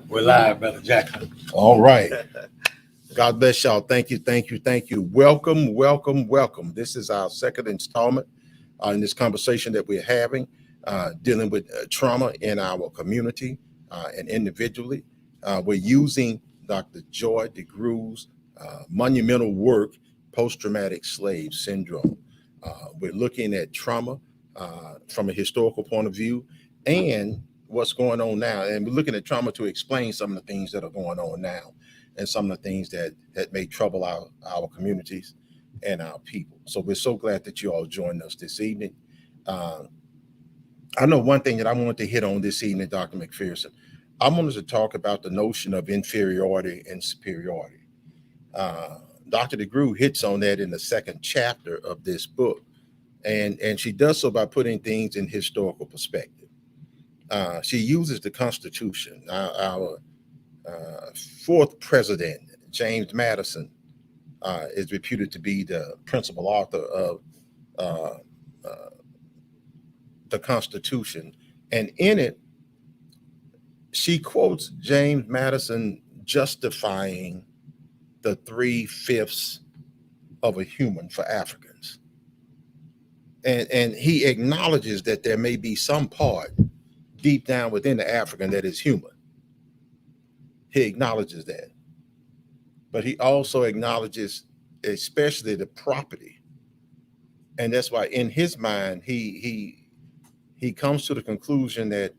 We're live, Brother Jackson. All right. God bless y'all. Thank you, thank you, thank you. Welcome, welcome, welcome. This is our second installment in this conversation that we're having, dealing with trauma in our community and individually. We're using Dr. Joy DeGruy's monumental work, Post-Traumatic Slave Syndrome. We're looking at trauma from a historical point of view and what's going on now. And we're looking at trauma to explain some of the things that are going on now and some of the things that may trouble our communities and our people. So we're so glad that you all joined us this evening. I know one thing that I wanted to hit on this evening, Dr. McPherson. I wanted to talk about the notion of inferiority and superiority. Dr. DeGruy hits on that in the second chapter of this book, and she does so by putting things in historical perspective. She uses the Constitution. Our fourth president, James Madison, is reputed to be the principal author of the Constitution. And in it, she quotes James Madison justifying the 3/5 of a human for Africans. And he acknowledges that there may be some part deep down within the African that is human. He acknowledges that. But he also acknowledges especially the property. And that's why in his mind, he comes to the conclusion that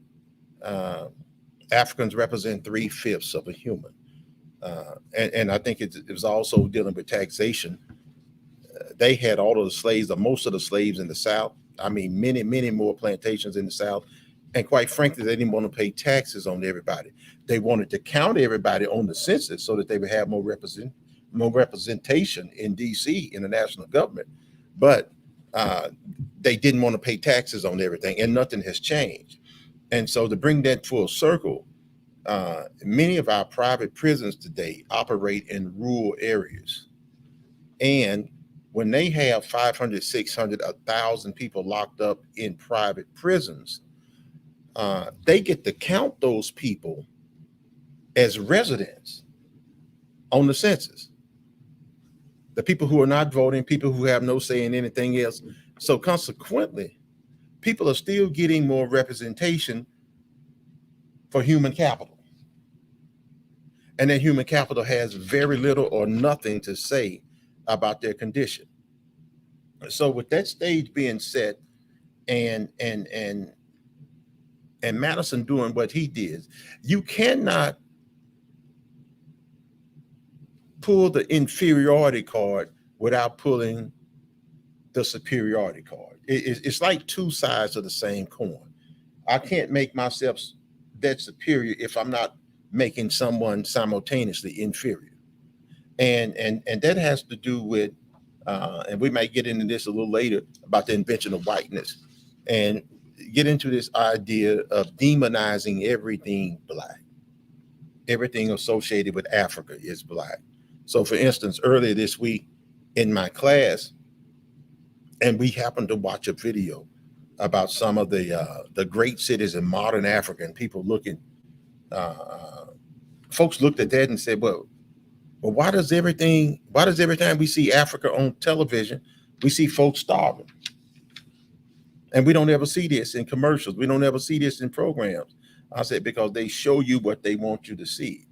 Africans represent 3/5 of a human. And I think it was also dealing with taxation. They had all of the slaves, or most of the slaves in the South. I mean, many, many more plantations in the South. And quite frankly, they didn't want to pay taxes on everybody. They wanted to count everybody on the census so that they would have more representation in D.C. in the national government. But they didn't want to pay taxes on everything, and nothing has changed. And so to bring that full circle, many of our private prisons today operate in rural areas. And when they have 500, 600, 1,000 people locked up in private prisons, they get to count those people as residents on the census. The people who are not voting, people who have no say in anything else. So consequently, people are still getting more representation for human capital. And that human capital has very little or nothing to say about their condition. So with that stage being set, and Madison doing what he did, you cannot pull the inferiority card without pulling the superiority card. It's like two sides of the same coin. I can't make myself that superior if I'm not making someone simultaneously inferior. And that has to do with, and we might get into this a little later, about the invention of whiteness, and get into this idea of demonizing everything Black. Everything associated with Africa is Black. So for instance, earlier this week in my class, and we happened to watch a video about some of the great cities in modern Africa, and people looking, folks looked at that and said, well, why does every time we see Africa on television, we see folks starving? And we don't ever see this in commercials. We don't ever see this in programs. I said, because they show you what they want you to see.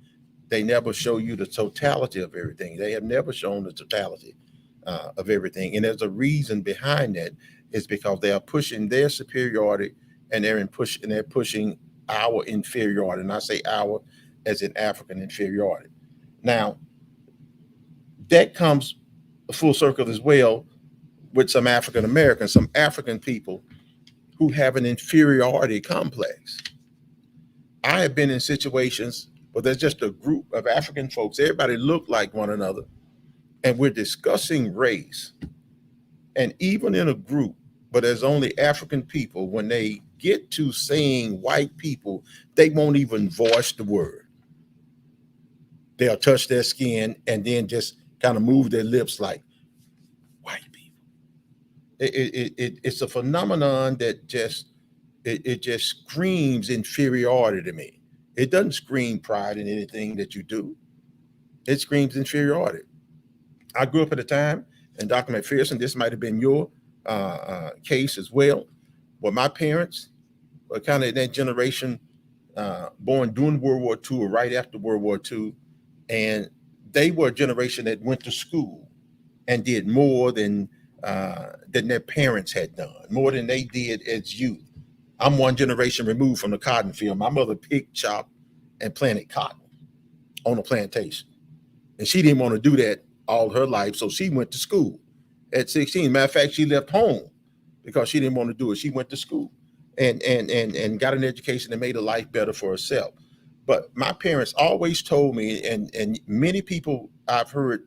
They never show you the totality of everything. They have never shown the totality of everything. And there's a reason behind that. Is because they are pushing their superiority, and they're pushing our inferiority. And I say our as in African inferiority. Now, that comes full circle as well with some African Americans, some African people who have an inferiority complex. I have been in situations where there's just a group of African folks, everybody look like one another, and we're discussing race. And even in a group, but there's only African people, when they get to saying white people, they won't even voice the word. They'll touch their skin and then just kind of move their lips like white people. It's a phenomenon that just screams inferiority to me. It doesn't scream pride in anything that you do. It screams inferiority. I grew up at a time, and Dr. McPherson, this might have been your case as well, where my parents were kind of in that generation born during World War II or right after World War II, and they were a generation that went to school and did more than their parents had done, more than they did as youth. I'm one generation removed from the cotton field. My mother picked, chopped, and planted cotton on a plantation. And she didn't want to do that all her life, so she went to school at 16. Matter of fact, she left home because she didn't want to do it. She went to school and got an education and made a life better for herself. But my parents always told me, and many people I've heard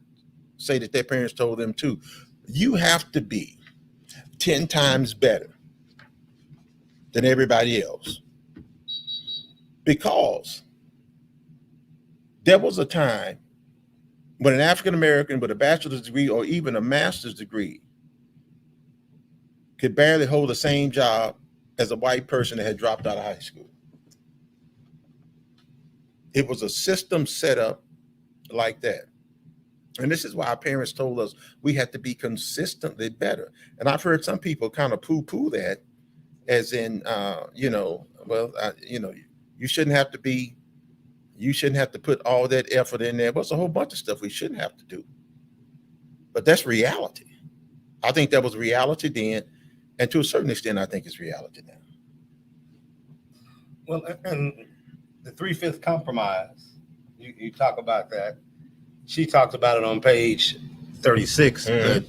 say that their parents told them too, you have to be 10 times better than everybody else. Because there was a time when an African American with a bachelor's degree or even a master's degree could barely hold the same job as a white person that had dropped out of high school. It was a system set up like that. And this is why our parents told us we had to be consistently better. And I've heard some people kind of poo-poo that as in, you shouldn't have to be, you shouldn't have to put all that effort in there. Well, it's a whole bunch of stuff we shouldn't have to do. But that's reality. I think that was reality then. And to a certain extent, I think it's reality now. Well, and the 3/5 compromise, you talk about that. She talks about it on page 36. Mhm.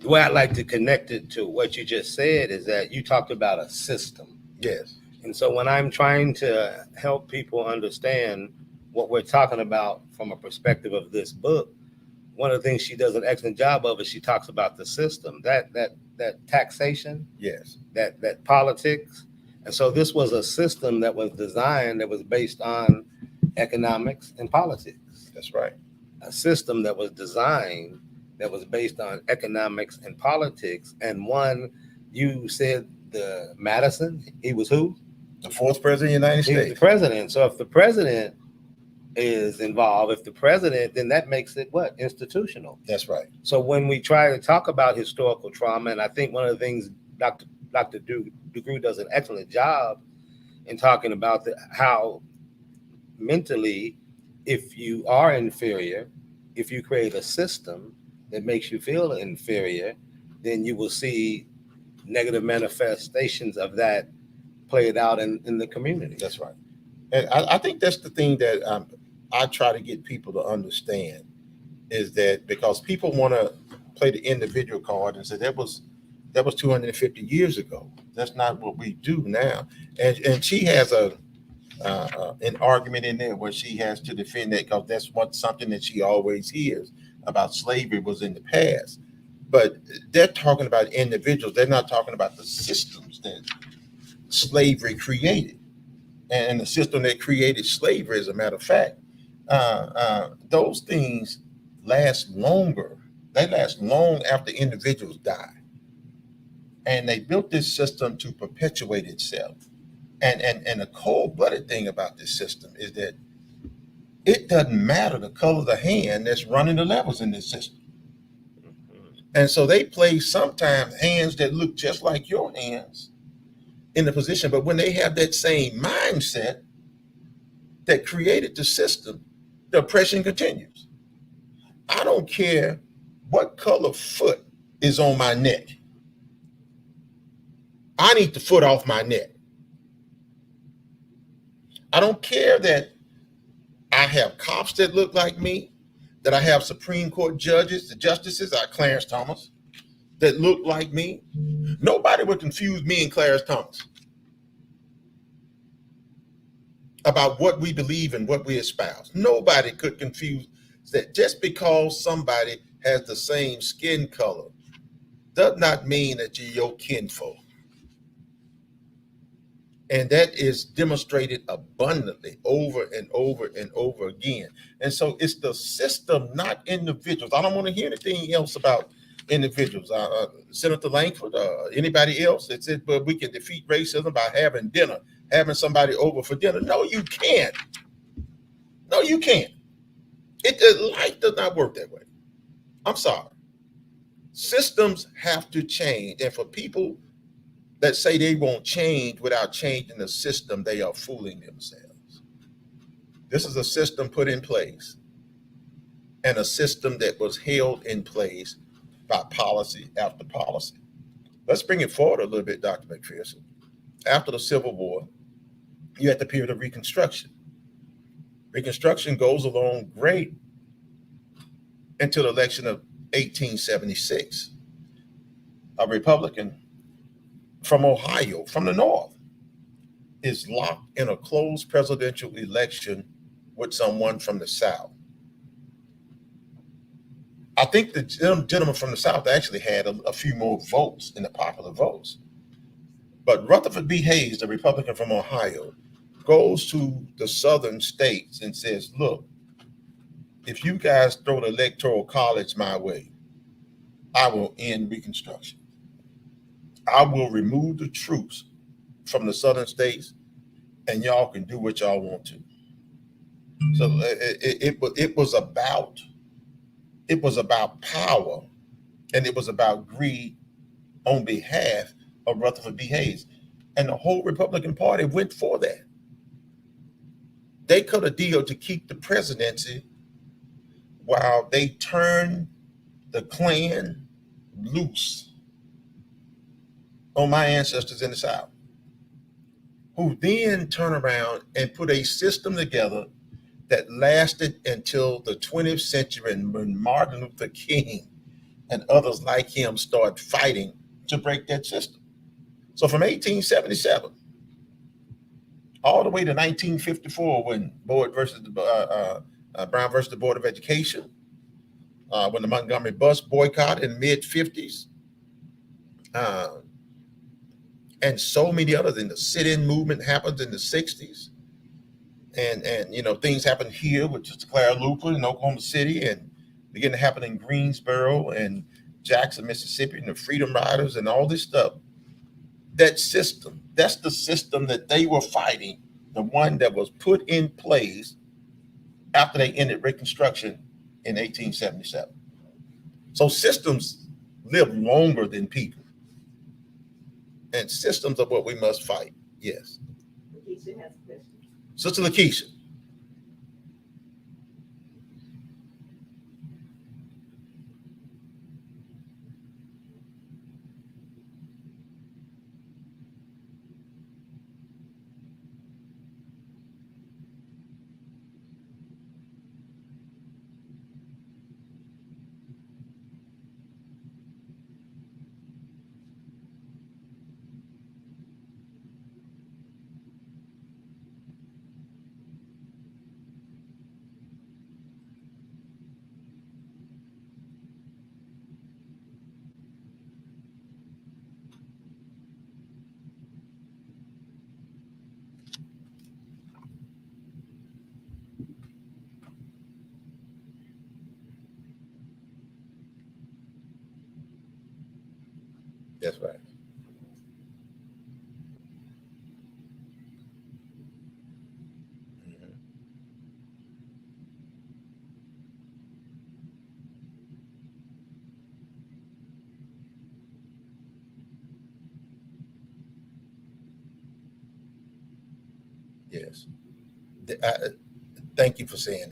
The way I like to connect it to what you just said is that you talked about a system. Yes. And so when I'm trying to help people understand what we're talking about from a perspective of this book, one of the things she does an excellent job of is she talks about the system, that taxation, Yes. that politics. And so this was a system that was designed that was based on economics and politics. That's right. A system that was designed that was based on economics and politics. And one, you said the Madison, he was who? The fourth president of the United He was States. the president. So if the president is involved, if the president, then that makes it what? Institutional. That's right. So when we try to talk about historical trauma, and I think one of the things Dr. DeGruy does an excellent job in talking about how mentally, if you are inferior, if you create a system that makes you feel inferior, then you will see negative manifestations of that played out in the community. That's right. And I think that's the thing that I try to get people to understand is that because people want to play the individual card and say that was 250 years ago. That's not what we do now. And she has an argument in there where she has to defend that because that's something that she always hears about slavery was in the past. But they're talking about individuals. They're not talking about the systems that slavery created. And the system that created slavery, as a matter of fact, those things last longer. They last long after individuals die. And they built this system to perpetuate itself. And the cold-blooded thing about this system is that it doesn't matter the color of the hand that's running the levels in this system. And so they play sometimes hands that look just like your hands in the position, but when they have that same mindset that created the system, the oppression continues. I don't care what color foot is on my neck. I need the foot off my neck. I don't care that I have cops that look like me, that I have Supreme Court judges, the justices are Clarence Thomas, that look like me. Nobody would confuse me and Clarence Thomas about what we believe and what we espouse. Nobody could confuse that. Just because somebody has the same skin color does not mean that you're your kinfolk. And that is demonstrated abundantly over and over and over again. And so it's the system, not individuals. I don't want to hear anything else about individuals. Senator Langford, anybody else that said, but we can defeat racism by having dinner. having somebody over for dinner. No, you can't. No, you can't. Life does not work that way. I'm sorry. Systems have to change. And for people that say they won't change without changing the system, they are fooling themselves. This is a system put in place, and a system that was held in place by policy after policy. Let's bring it forward a little bit, Dr. McPherson. After the Civil War, you had the period of Reconstruction. Reconstruction goes along great until the election of 1876. A Republican from Ohio, from the North, is locked in a closed presidential election with someone from the South. I think the gentleman from the South actually had a few more votes in the popular votes. But Rutherford B. Hayes, the Republican from Ohio, goes to the southern states and says, look, if you guys throw the Electoral College my way, I will end Reconstruction. I will remove the troops from the southern states, and y'all can do what y'all want to. So it was about power, and it was about greed on behalf of Rutherford B. Hayes. And the whole Republican Party went for that. They cut a deal to keep the presidency while they turned the Klan loose on my ancestors in the South, who then turned around and put a system together that lasted until the 20th century, and when Martin Luther King and others like him started fighting to break that system. So from 1877 all the way to 1954, when Brown versus the Board of Education, when the Montgomery bus boycott in the mid-50s, and so many others. And the sit-in movement happens in the 60s. And you know, things happen here with Sister Clara Luper in Oklahoma City, and begin to happen in Greensboro and Jackson, Mississippi, and the Freedom Riders and all this stuff. That system, that's the system that they were fighting, the one that was put in place after they ended Reconstruction in 1877. So systems live longer than people. And systems are what we must fight. Yes. Lakeisha has a question. Sister Lakeisha. That's right. Mhm. Yes. Thank you for saying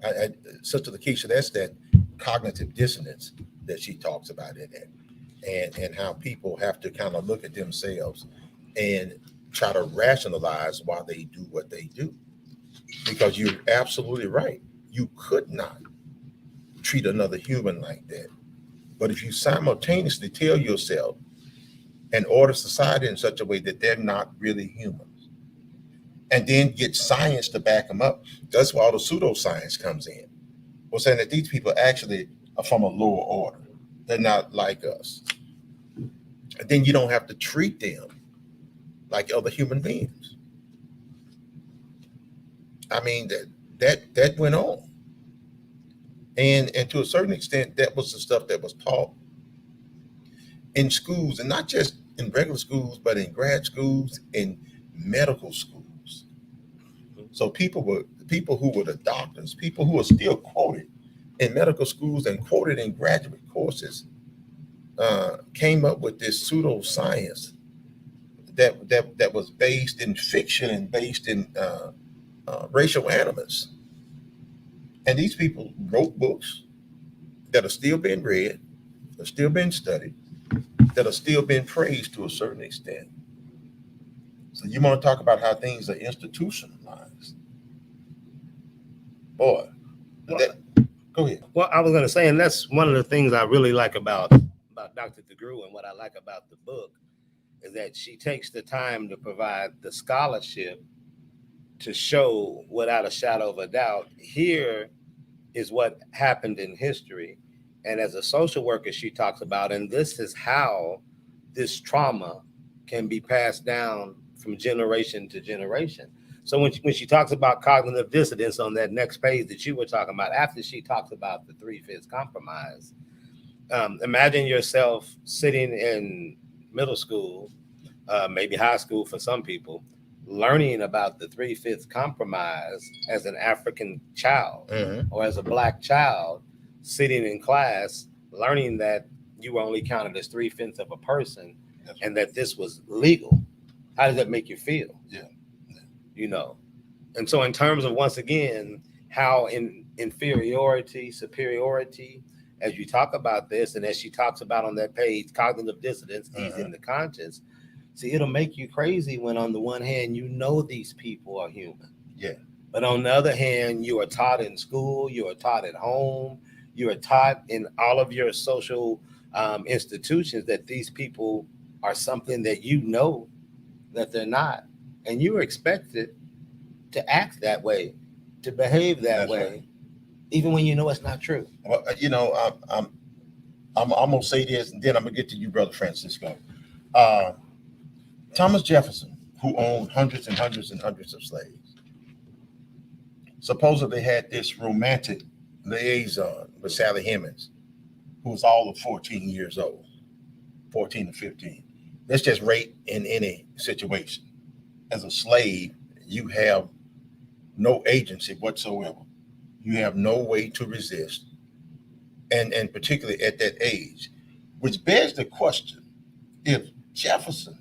that. Sister Lakeisha, that's that cognitive dissonance that she talks about in that, and how people have to kind of look at themselves and try to rationalize why they do what they do. Because you're absolutely right. You could not treat another human like that. But if you simultaneously tell yourself and order society in such a way that they're not really humans, and then get science to back them up, that's why all the pseudoscience comes in. We're saying that these people actually are from a lower order. They're not like us. And then you don't have to treat them like other human beings. I mean, that went on. And to a certain extent, that was the stuff that was taught in schools, and not just in regular schools, but in grad schools, in medical schools. So people who were the doctors, people who are still quoted in medical schools and quoted in graduate courses, came up with this pseudoscience that was based in fiction and based in racial animus. And these people wrote books that are still being read, are still being studied, that are still being praised to a certain extent. So you want to talk about how things are institutionalized? Boy, go ahead. Well, I was going to say, and that's one of the things I really like about Dr. DeGruy, and what I like about the book is that she takes the time to provide the scholarship to show without a shadow of a doubt, here is what happened in history. And as a social worker, she talks about, and this is how this trauma can be passed down from generation to generation. So when she talks about cognitive dissonance on that next page that you were talking about, after she talks about the 3/5 compromise, imagine yourself sitting in middle school, maybe high school for some people, learning about the 3/5 compromise as an African child or as a Black child, sitting in class, learning that you were only counted as 3/5 of a person, and that this was legal. How does that make you feel? Yeah. You know, and so in terms of, once again, how in inferiority, superiority, as you talk about this, and as she talks about on that page, cognitive dissonance, easing the conscience, see, it'll make you crazy when on the one hand, you know these people are human. Yeah. But on the other hand, you are taught in school, you are taught at home, you are taught in all of your social institutions that these people are something that you know that they're not. And you are expected to act that way, to behave that That's way, right. even when you know it's not true. Well, I'm gonna say this, and then I'm gonna get to you, Brother Francisco. Thomas Jefferson, who owned hundreds and hundreds and hundreds of slaves, supposedly had this romantic liaison with Sally Hemings, who was all of 14 years old, 14 to 15. That's just rape in any situation. As a slave, you have no agency whatsoever. You have no way to resist. And particularly at that age, which begs the question, if Jefferson,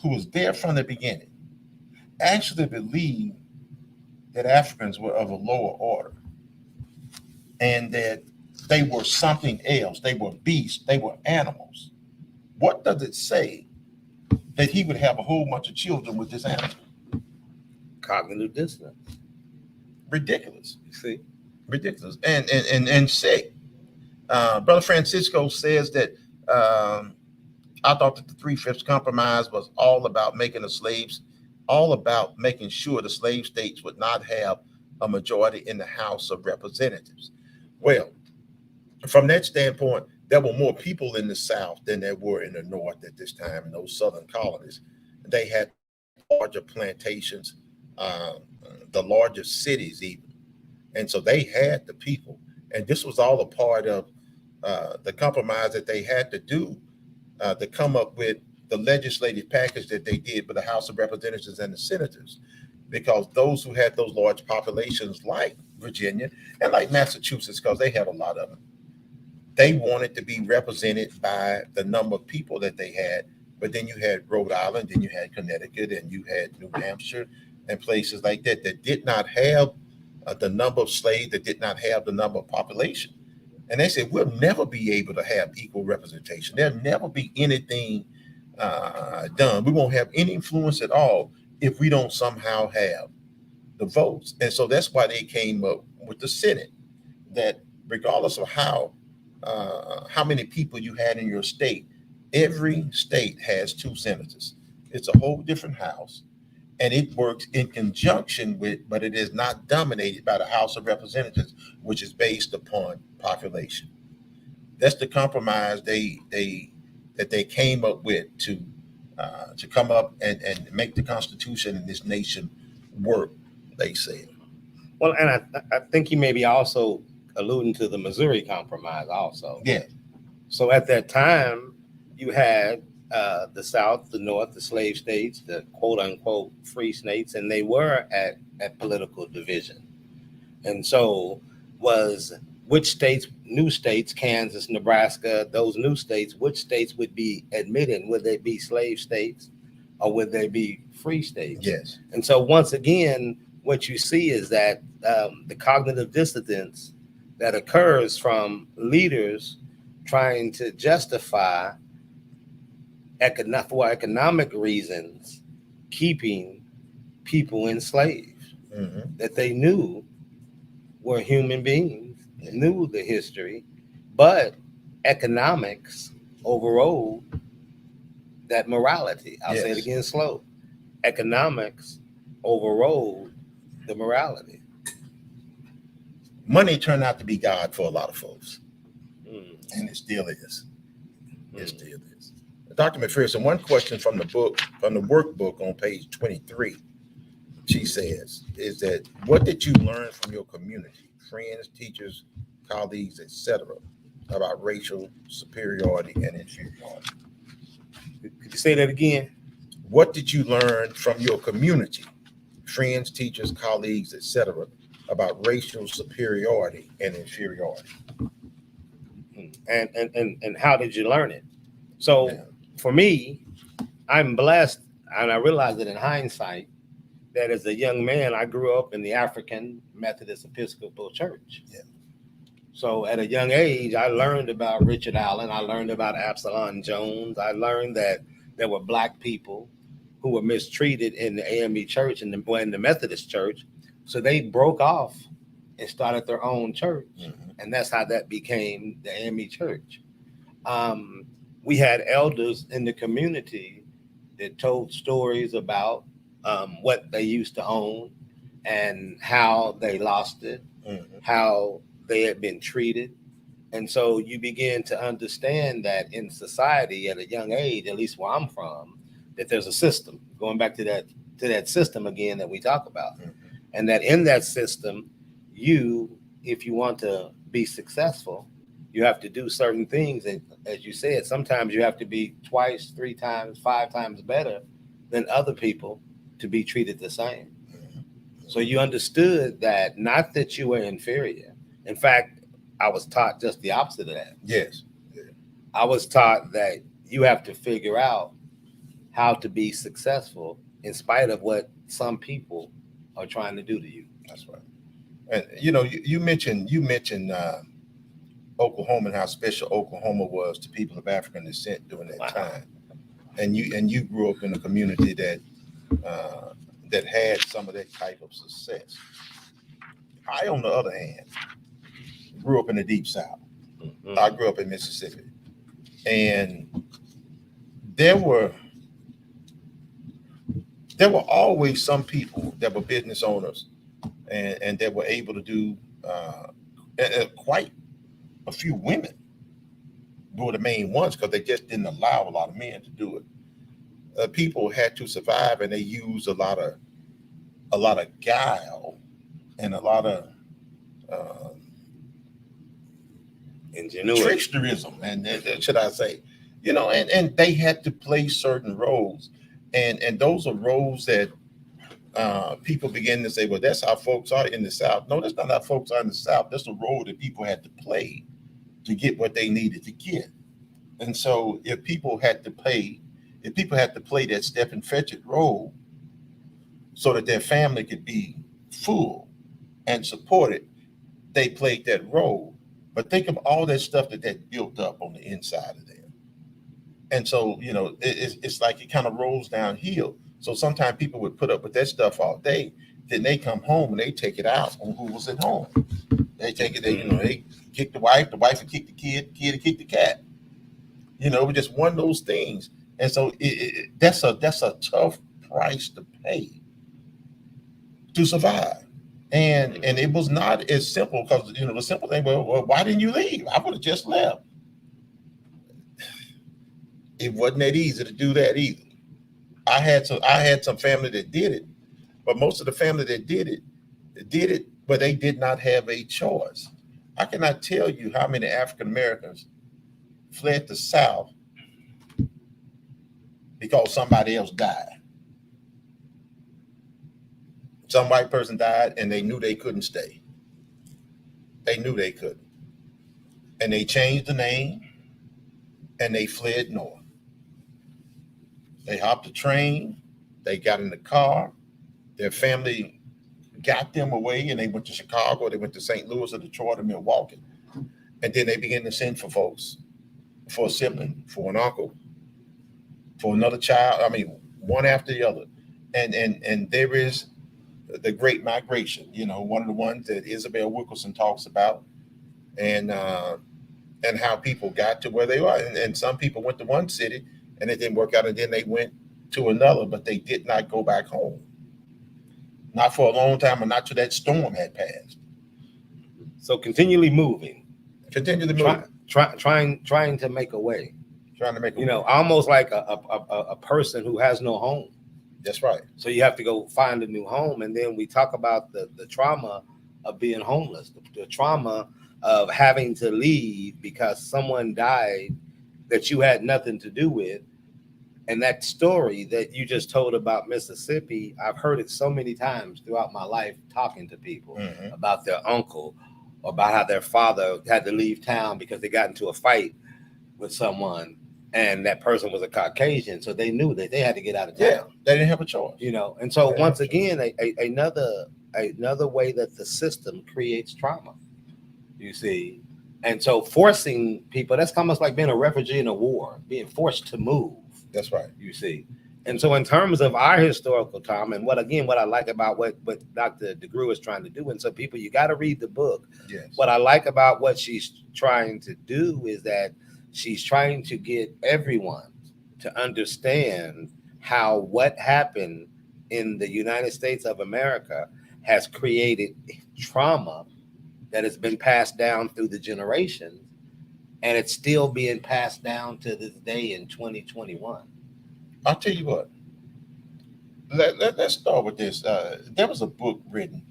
who was there from the beginning, actually believed that Africans were of a lower order and that they were something else, they were beasts, they were animals, what does it say that he would have a whole bunch of children with this animal? Cognitive dissonance. Ridiculous. You see? Ridiculous and sick. Brother Francisco says that I thought that the 3/5 compromise was all about making the slaves, all about making sure the slave states would not have a majority in the House of Representatives. Well, from that standpoint, there were more people in the South than there were in the North at this time in those Southern colonies. They had larger plantations, the largest cities even. And so they had the people. And this was all a part of the compromise that they had to do to come up with the legislative package that they did with the House of Representatives and the senators. Because those who had those large populations like Virginia and like Massachusetts, because they had a lot of them, they wanted to be represented by the number of people that they had. But then you had Rhode Island, then you had Connecticut, and you had New Hampshire and places like that that did not have the number of slaves, that did not have the number of population. And they said, we'll never be able to have equal representation. There'll never be anything done. We won't have any influence at all if we don't somehow have the votes. And so that's why they came up with the Senate, that regardless of how many people you had in your state, every state has 2 senators. It's a whole different house, and it works in conjunction with, but it is not dominated by the House of Representatives, which is based upon population. That's the compromise that they came up with to come up and make the Constitution in this nation work, they said. Well, and I think he may be also alluding to the Missouri Compromise also. Yeah. So at that time, you had the South, the North, the slave states, the quote unquote free states, and they were at political division. And so was which states, new states, Kansas, Nebraska, those new states, which states would be admitted? Would they be slave states or would they be free states? Yes. And so once again, what you see is that the cognitive dissonance that occurs from leaders trying to justify for economic reasons keeping people enslaved Mm-hmm. that they knew were human beings, knew the history, but economics overrode that morality. I'll say it Yes. again slow. Economics overrode the morality. Money turned out to be God for a lot of folks, Mm, and it still is. It mm. still is. Dr. McPherson, one question from the book, from the workbook on page 23, she says, is that what did you learn from your community, friends, teachers, colleagues, etc., about racial superiority and inferiority? Could you say that again? What did you learn from your community, friends, teachers, colleagues, etc., about racial superiority and inferiority? And how did you learn it? So Yeah. for me, I'm blessed, and I realize it in hindsight that as a young man, I grew up in the African Methodist Episcopal Church. Yeah. So at a young age, I learned about Richard Allen. I learned about Absalom Jones. I learned that there were Black people who were mistreated in the AME church and in the Methodist church. So they broke off and started their own church. Mhm. And that's how that became the AME church. We had elders in the community that told stories about what they used to own and how they lost it, Mhm. how they had been treated. And so you begin to understand that in society at a young age, at least where I'm from, that there's a system, going back to that system again that we talk about. Mhm. And that in that system, if you want to be successful, you have to do certain things. And as you said, sometimes you have to be twice, 3 times, 5 times better than other people to be treated the same. So you understood that, not that you were inferior. In fact, I was taught just the opposite of that. Yes. I was taught that you have to figure out how to be successful in spite of what some people are trying to do to you. That's right. And you mentioned Oklahoma and how special Oklahoma was to people of African descent during that Wow. time. And you grew up in a community that had some of that type of success. I, on the other hand, grew up in the Deep South. Mhm. I grew up in Mississippi, and there were always some people that were business owners and that were able to do quite a few women were the main ones, because they just didn't allow a lot of men to do it. People had to survive, and they used a lot of guile and a lot of Ingenuity. tricksterism, and should I say, and they had to play certain roles, and those are roles that people begin to say, well, that's how folks are in the South. No, that's not how folks are in the South. That's a role that people had to play to get what they needed to get. And so if people had to play that step and fetch it role so that their family could be full and supported, they played that role. But think of all that stuff that built up on the inside of them. And so, it's like it kind of rolls downhill. So sometimes people would put up with that stuff all day. Then they come home and they take it out on who was at home. They take it, they kick the wife would kick the kid would kick the cat. It was just one of those things. And so that's a tough price to pay to survive. And it was not as simple, because the simple thing, well, why didn't you leave? I would have just left. It wasn't that easy to do that either. I had some family that did it, but most of the family that did it, but they did not have a choice. I cannot tell you how many African Americans fled the South because somebody else died. Some white person died and they knew they couldn't stay. They knew they couldn't. And they changed the name and they fled north. They hopped the train, they got in the car, their family got them away and they went to Chicago, they went to St. Louis or Detroit or Milwaukee. And then they began to send for folks, for a sibling, for an uncle, for another child. I mean, one after the other. And there is the Great Migration, you know, one of the ones that Isabel Wilkerson talks about, and how people got to where they are. And some people went to one city and it didn't work out, and then they went to another, but they did not go back home. Not for a long time, and not till that storm had passed. So continually moving, Continue to move, trying to make a way. trying to make a You know, almost like a person who has no home. That's right. So you have to go find a new home. And then we talk about the trauma of being homeless, the trauma of having to leave because someone died that you had nothing to do with. And that story that you just told about Mississippi, I've heard it so many times throughout my life talking to people about their uncle, or about how their father had to leave town because they got into a fight with someone, and that person was a Caucasian, so they knew that they had to get out of town. Yeah, they didn't have a choice. You know, and so once again, another way that the system creates trauma, you see. And so forcing people, that's almost like being a refugee in a war, being forced to move. That's right. You see. And so in terms of our historical time, and what I like about what Dr. DeGruy is trying to do, and so people, you got to read the book. Yes. What I like about what she's trying to do is that she's trying to get everyone to understand how what happened in the United States of America has created trauma that has been passed down through the generations, and it's still being passed down to this day in 2021. I'll tell you what. Let's start with this. There was a book written.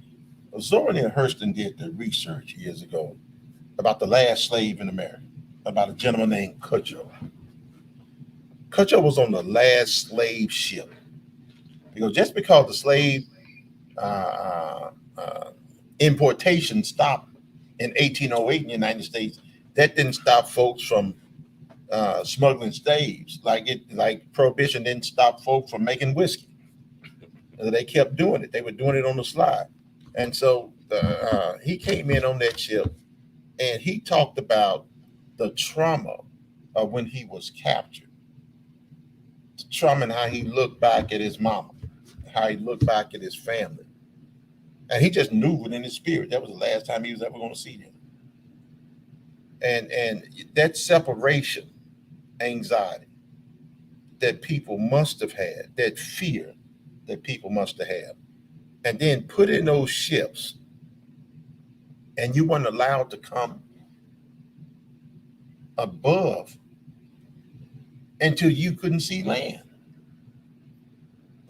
Zora Neale Hurston did the research years ago about the last slave in America, about a gentleman named Cudjoe. Cudjoe was on the last slave ship. Because just because the slave importation stopped in 1808 in the United States, that didn't stop folks from smuggling slaves. Like prohibition didn't stop folks from making whiskey. They kept doing it. They were doing it on the slide. And so he came in on that ship, and he talked about the trauma of when he was captured. The trauma and how he looked back at his mama, how he looked back at his family. And he just knew within his spirit that was the last time he was ever going to see them. And that separation anxiety that people must have had, that fear that people must have had, and then put in those ships, and you weren't allowed to come above until you couldn't see land.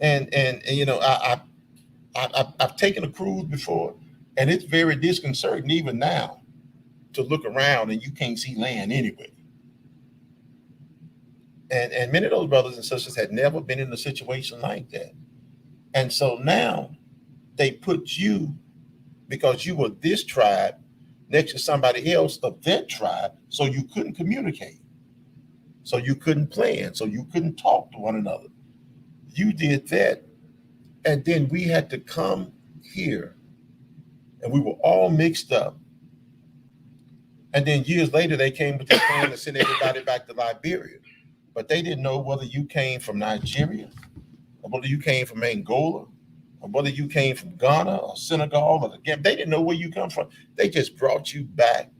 And you know, I've taken a cruise before, and it's very disconcerting even now to look around and you can't see land anyway. And many of those brothers and sisters had never been in a situation like that. And so now they put you, because you were this tribe, next to somebody else of that tribe, so you couldn't communicate, so you couldn't plan, so you couldn't talk to one another. You did that, and then we had to come here, and we were all mixed up. And then years later, they came with the plan to send everybody back to Liberia. But they didn't know whether you came from Nigeria, or whether you came from Angola, or whether you came from Ghana or Senegal or the Gambia. They didn't know where you come from. They just brought you back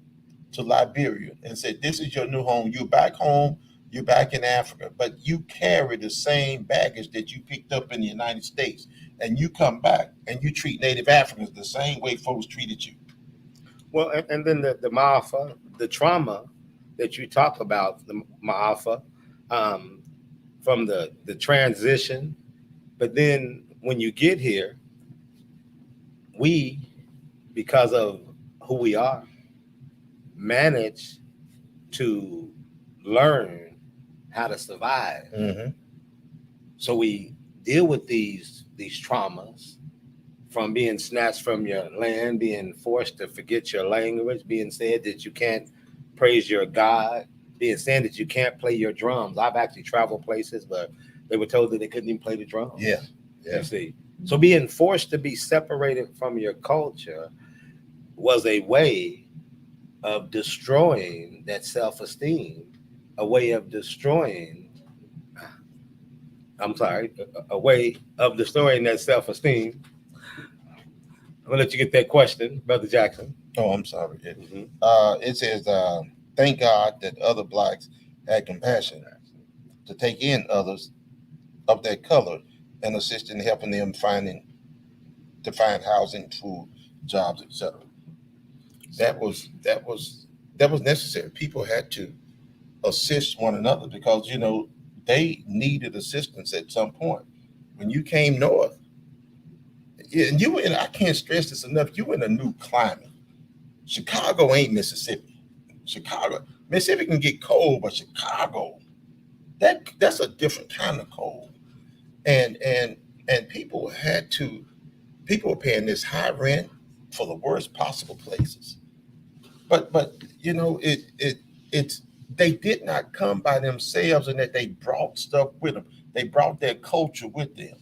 to Liberia and said, this is your new home. You're back home. You're back in Africa. But you carry the same baggage that you picked up in the United States. And you come back and you treat Native Africans the same way folks treated you. Well, and then the Ma'afa, the trauma that you talk about, the Ma'afa, from the transition. But then when you get here, we, because of who we are, manage to learn how to survive. Mm-hmm. So we deal with these traumas from being snatched from your land, being forced to forget your language, being said that you can't praise your God, being said that you can't play your drums. I've actually traveled places where they were told that they couldn't even play the drums. Yeah. You see. So being forced to be separated from your culture was a way of destroying that self-esteem, a way of destroying, a way of destroying that self-esteem. I'm gonna let you get that question, Brother Jackson. Oh, I'm sorry. Mhm. It says, thank God that other blacks had compassion to take in others of their color and assist in helping them find housing, food, jobs, etc. That was necessary. People had to assist one another because they needed assistance at some point. When you came north, and you were I can't stress this enough, you were in a new climate. Chicago ain't Mississippi. Mississippi can get cold, but Chicago, that's a different kind of cold. And people were paying this high rent for the worst possible places. But it's they did not come by themselves, and that they brought stuff with them. They brought their culture with them.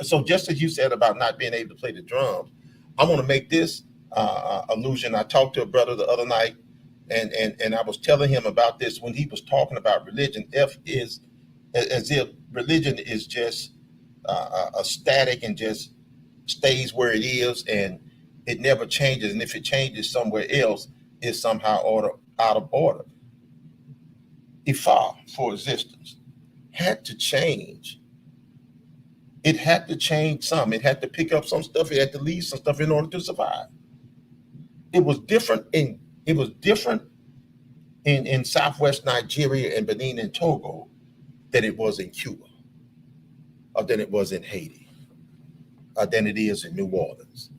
So just as you said about not being able to play the drums, I want to make this allusion. I talked to a brother the other night, and I was telling him about this when he was talking about religion. As if religion is just a static and just stays where it is, and it never changes. And if it changes somewhere else, it's somehow out of order. Ifa, for existence, had to change. It had to change some. It had to pick up some stuff. It had to leave some stuff in order to survive. It was different in Southwest Nigeria and Benin and Togo than it was in Cuba, or than it was in Haiti, or than it is in New Orleans,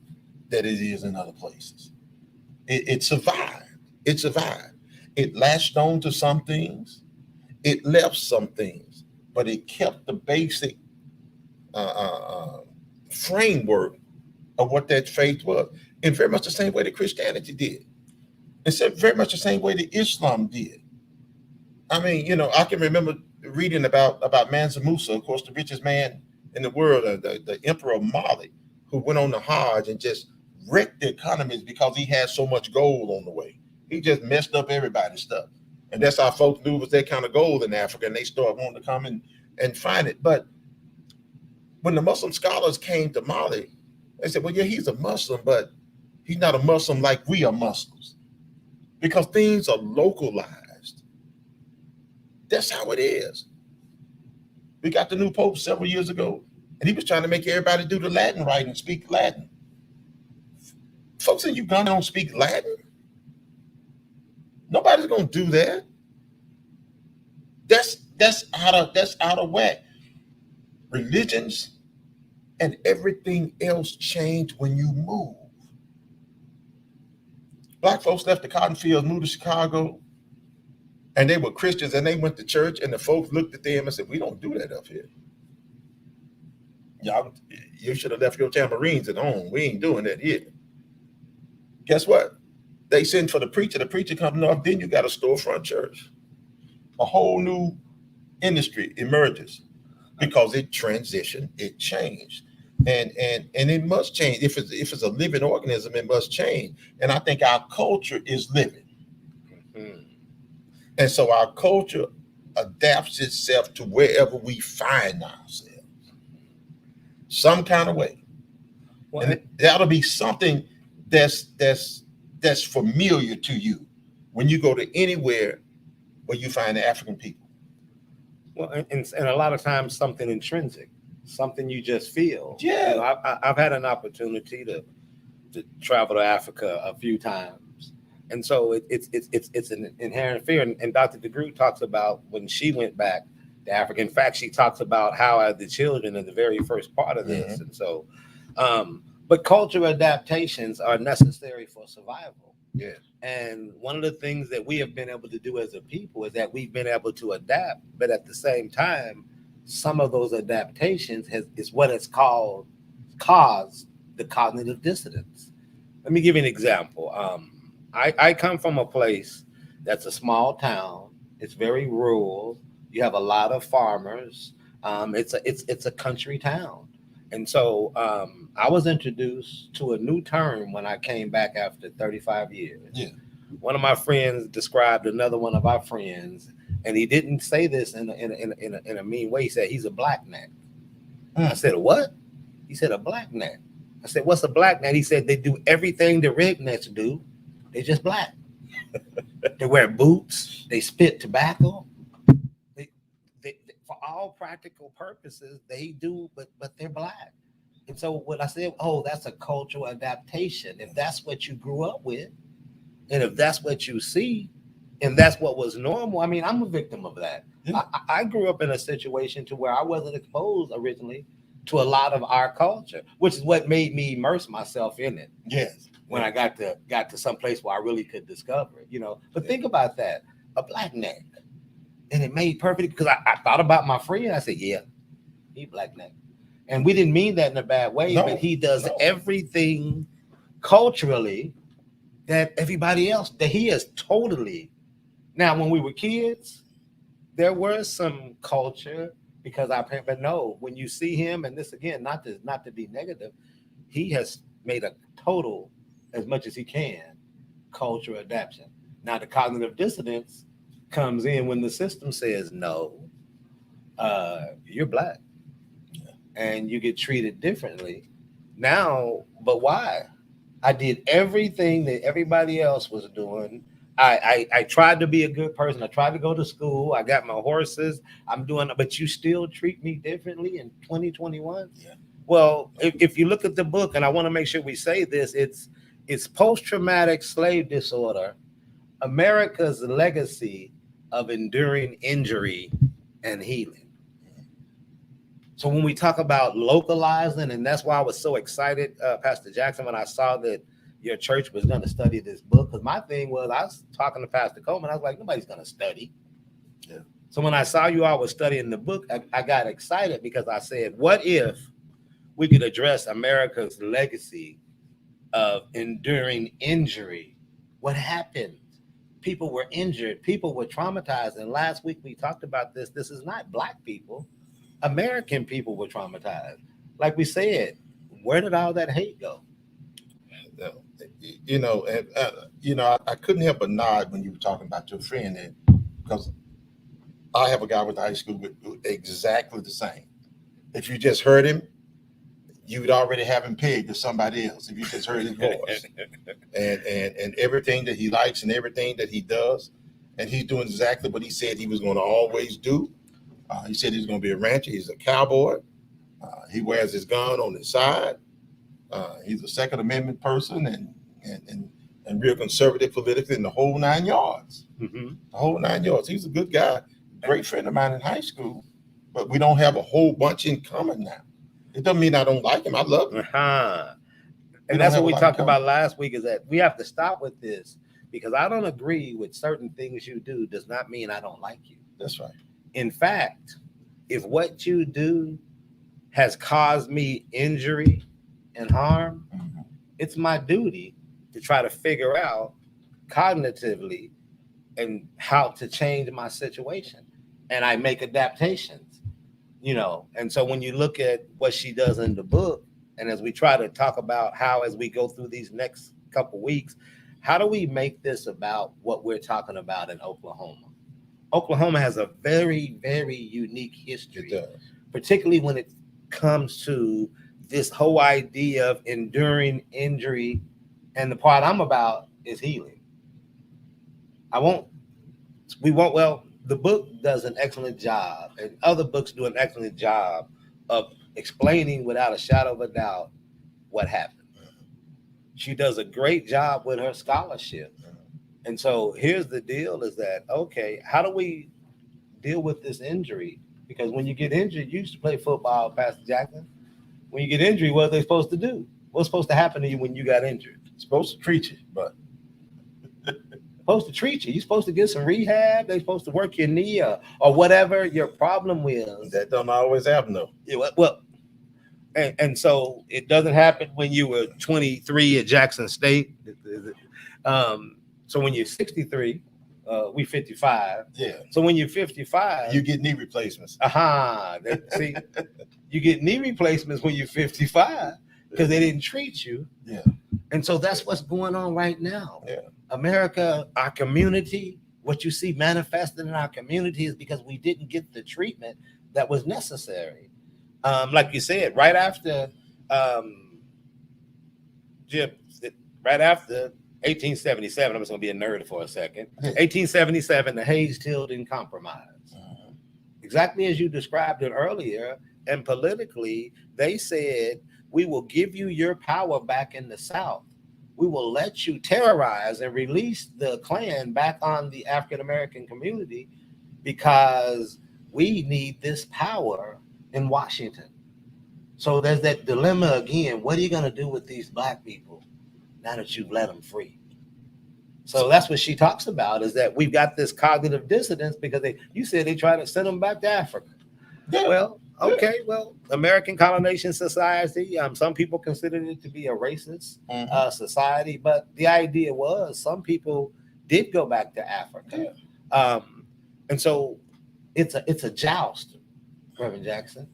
that it is in other places. It survived. It survived. It latched on to some things. It left some things, but it kept the basic framework of what that faith was, in very much the same way that Christianity did. It's very much the same way that Islam did. I mean, I can remember reading about Mansa Musa, of course, the richest man in the world, the Emperor of Mali, who went on the Hajj and just wrecked the economies because he had so much gold on the way. He just messed up everybody's stuff. And that's how folks knew it was that kind of gold in Africa, and they started wanting to come and find it. But when the Muslim scholars came to Mali, they said, well, yeah, he's a Muslim, but he's not a Muslim like we are Muslims, because things are localized. That's how it is. We got the new Pope several years ago, and he was trying to make everybody do the Latin right and speak Latin. Folks in Uganda don't speak Latin. Nobody's gonna do that. That's out of whack. Religions and everything else change when you move. Black folks left the cotton fields, moved to Chicago, and they were Christians, and they went to church, and the folks looked at them and said, we don't do that up here. Y'all, you should have left your tambourines at home. We ain't doing that here. Guess what? They send for the preacher comes north, then you got a storefront church. A whole new industry emerges because it transitioned, it changed. And it must change. If it's a living organism, it must change. And I think our culture is living. Mm-hmm. And so our culture adapts itself to wherever we find ourselves, some kind of way. Well, and that'll be something that's familiar to you when you go to anywhere where you find the African people. Well, and a lot of times something intrinsic, something you just feel. Yeah. I've had an opportunity to travel to Africa a few times, and so it's an inherent fear. And Dr. DeGruy talks about when she went back to Africa. In fact, she talks about how the children are the very first part of this, and so. But cultural adaptations are necessary for survival. Yeah. And one of the things that we have been able to do as a people is that we've been able to adapt, but at the same time, some of those adaptations is what it's caused the cognitive dissonance. Let me give you an example. I come from a place that's a small town. It's very rural. You have a lot of farmers. It's a country town, and so I was introduced to a new term when I came back after 35 years. Yeah. One of my friends described another one of our friends, and he didn't say this in a mean way. He said he's a black man. I said, what? He said, a black man. I said, what's a black man? He said, they do everything the rednecks do. They're just black. They wear boots. They spit tobacco. They, for all practical purposes, they do, but they're black. And so when I said, oh, that's a cultural adaptation. If that's what you grew up with, and if that's what you see, and that's what was normal, I mean, I'm a victim of that. Yeah. I grew up in a situation to where I wasn't exposed originally to a lot of our culture, which is what made me immerse myself in it. Yes. When I got to some place where I really could discover it, But think about that, a black neck. And it made perfect because I thought about my friend. I said, yeah, he black neck. And we didn't mean that in a bad way, but he does everything culturally that everybody else, that he is totally. Now, when we were kids, there was some culture because our parents, but no, when you see him, and this again, not to be negative, he has made a total, as much as he can, cultural adaptation. Now, the cognitive dissonance comes in when the system says, no, you're black and you get treated differently. Now, but why? I did everything that everybody else was doing. I tried to be a good person. I tried to go to school. I got my horses. I'm doing, but you still treat me differently in 2021? Yeah. Well, if you look at the book, and I want to make sure we say this, it's Post-Traumatic Slave Disorder, America's Legacy of Enduring Injury and Healing. So when we talk about localizing, and that's why I was so excited, Pastor Jackson, when I saw that your church was going to study this book, because my thing was, I was talking to Pastor Coleman, I was like, nobody's going to study. Yeah. So when I saw you all were studying the book, I got excited because I said, what if we could address America's legacy of enduring injury? What happened? People were injured. People were traumatized. And last week we talked about this. This is not black people. American people were traumatized. Like we said, where did all that hate go? I couldn't help but nod when you were talking about your friend, and because I have a guy with high school with exactly the same. If you just heard him, you would already have him pegged to somebody else. If you just heard his voice and everything that he likes and everything that he does, and he's doing exactly what he said he was going to always do. He said he's going to be a rancher. He's a cowboy. He wears his gun on his side. He's a Second Amendment person and real conservative politically in the whole 9 yards. Mm-hmm. The whole 9 yards. He's a good guy, great friend of mine in high school, but we don't have a whole bunch in common now. It doesn't mean I don't like him. I love him. Uh-huh. And that's what we talked about last week, is that we have to stop with this, because I don't agree with certain things you do does not mean I don't like you. That's right. In fact, if what you do has caused me injury and harm, mm-hmm. it's my duty to try to figure out cognitively and how to change my situation. And I make adaptations, And so when you look at what she does in the book, and as we try to talk about how, as we go through these next couple weeks, how do we make this about what we're talking about in Oklahoma? Oklahoma has a very, very unique history, particularly when it comes to this whole idea of enduring injury. And the part I'm about is healing. The book does an excellent job, and other books do an excellent job of explaining without a shadow of a doubt what happened. She does a great job with her scholarship. And so here's the deal, is that, okay, how do we deal with this injury? Because when you get injured, you used to play football, Pastor Jackson. When you get injured, what are they supposed to do? What's supposed to happen to you when you got injured? It's supposed to treat you, but supposed to treat you. You're supposed to get some rehab. They're supposed to work your knee or whatever your problem was. That don't always happen though. Well, and so it doesn't happen when you were 23 at Jackson State. So when you're 63, we 55. Yeah. So when you're 55, You get knee replacements. See, you get knee replacements when you're 55 because they didn't treat you. Yeah. And so that's what's going on right now. Yeah. America, our community, what you see manifested in our community is because we didn't get the treatment that was necessary. Like you said, right after Jim, right after 1877, I'm just going to be a nerd for a second. 1877, the Hayes-Tilden Compromise. Exactly as you described it earlier, and politically, they said, we will give you your power back in the South. We will let you terrorize and release the Klan back on the African-American community because we need this power in Washington. So there's that dilemma again. What are you going to do with these black people now that you've let them free? So that's what she talks about, is that we've got this cognitive dissonance because you said they try to send them back to Africa. Yeah. Well, okay, well, American Colonization Society, some people considered it to be a racist society, but the idea was some people did go back to Africa. Yeah. And so it's a joust, Reverend Jackson.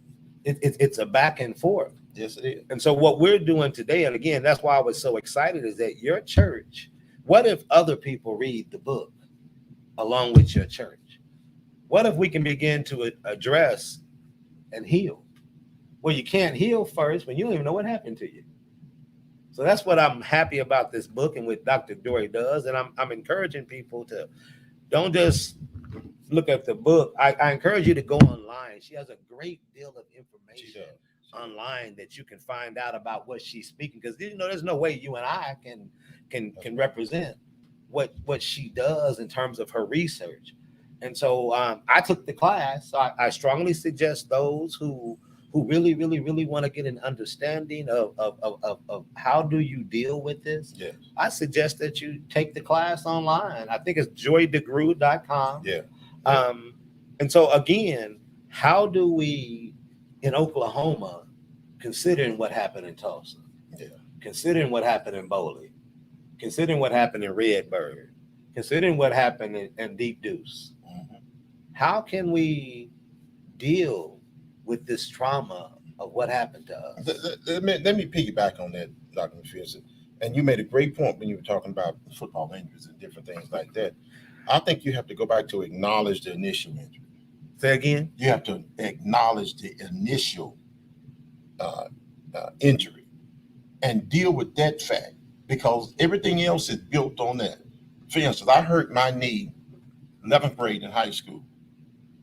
It's a back and forth. Yes, it is. And so what we're doing today, and again, that's why I was so excited, is that your church, what if other people read the book along with your church? What if we can begin to address and heal? Well, you can't heal first when you don't even know what happened to you. So that's what I'm happy about this book and what Dr. DeGruy does. And I'm encouraging people to don't just look at the book. I encourage you to go online. She has a great deal of information online that you can find out about what she's speaking, because there's no way you and I can represent what she does in terms of her research. And so I took the class. So I strongly suggest those who really want to get an understanding of how do you deal with this. Yeah. I suggest that you take the class online. I think it's joydegruy.com. Yeah. And so again, how do we in Oklahoma, considering what happened in Tulsa, considering what happened in Boley, considering what happened in Redbird, considering what happened in Deep Deuce, how can we deal with this trauma of what happened to us? Let me piggyback on that, Dr. McPherson. And you made a great point when you were talking about football injuries and different things like that. I think you have to go back to acknowledge the initial injury. Say again? You have to acknowledge the initial injury and deal with that fact, because everything else is built on that. For instance, I hurt my knee 11th grade in high school.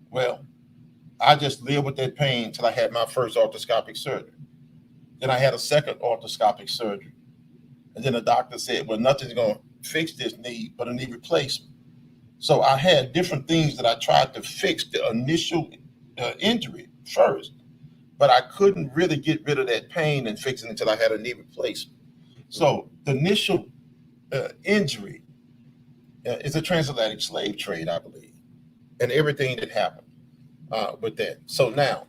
Well, I just lived with that pain until I had my first arthroscopic surgery. Then I had a second arthroscopic surgery. And then the doctor said, well, nothing's going to fix this knee but a knee replacement. So I had different things that I tried to fix the initial injury first, but I couldn't really get rid of that pain and fix it until I had a knee replacement. So the initial injury is a transatlantic slave trade, I believe, and everything that happened with that. So now,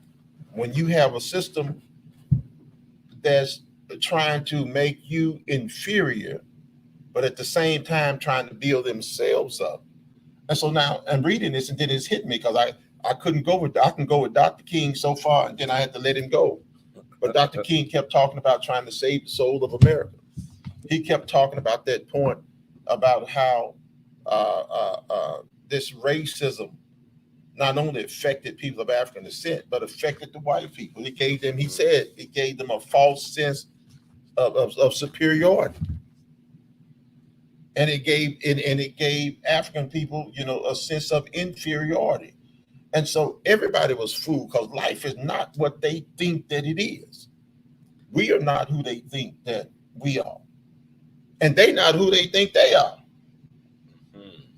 when you have a system that's trying to make you inferior, but at the same time trying to build themselves up. And so now I'm reading this, and then it's hit me because I couldn't go with, I can go with Dr. King so far, and then I had to let him go. But Dr. King kept talking about trying to save the soul of America. He kept talking about that point about how this racism not only affected people of African descent, but affected the white people. He gave them a false sense of superiority. And it gave African people, a sense of inferiority. And so everybody was fooled, because life is not what they think that it is. We are not who they think that we are. And they not who they think they are.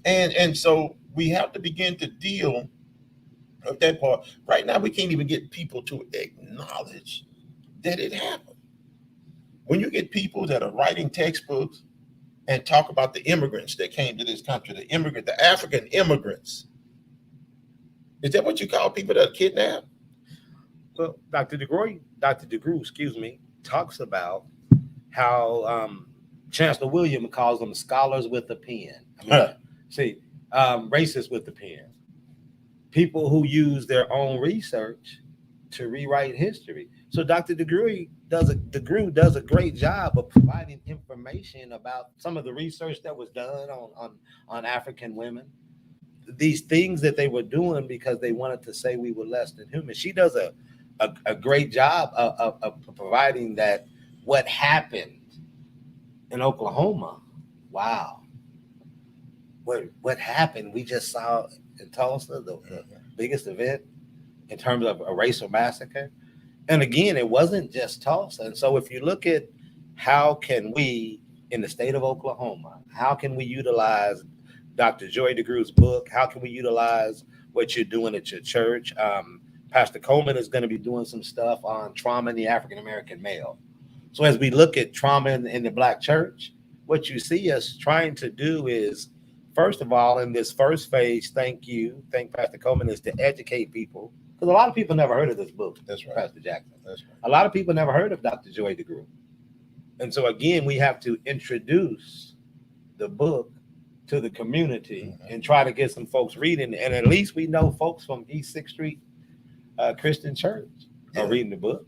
And so we have to begin to deal with that part. Right now, we can't even get people to acknowledge that it happened. When you get people that are writing textbooks and talk about the immigrants that came to this country, the African immigrants. Is that what you call people that are kidnapped? Well, Dr. DeGruy, excuse me, talks about how Chancellor William calls them scholars with a pen. I mean, see, racists with the pen. People who use their own research to rewrite history. So Dr. DeGruy does a great job of providing information about some of the research that was done on African women. These things that they were doing because they wanted to say we were less than human. She does a great job of providing that what happened in Oklahoma. Wow. What happened? We just saw in Tulsa, the biggest event in terms of a racial massacre. And again, it wasn't just Tulsa. And so if you look at how can we, in the state of Oklahoma, how can we utilize Dr. Joy DeGruy's book? How can we utilize what you're doing at your church? Pastor Coleman is going to be doing some stuff on trauma in the African-American male. So as we look at trauma in the Black church, what you see us trying to do is, first of all, in this first phase, thank Pastor Coleman, is to educate people. Because a lot of people never heard of this book. That's right. Pastor Jackson. That's right. A lot of people never heard of Dr. Joy DeGruy. And so again, we have to introduce the book to the community and try to get some folks reading. And at least we know folks from East 6th Street Christian Church are reading the book.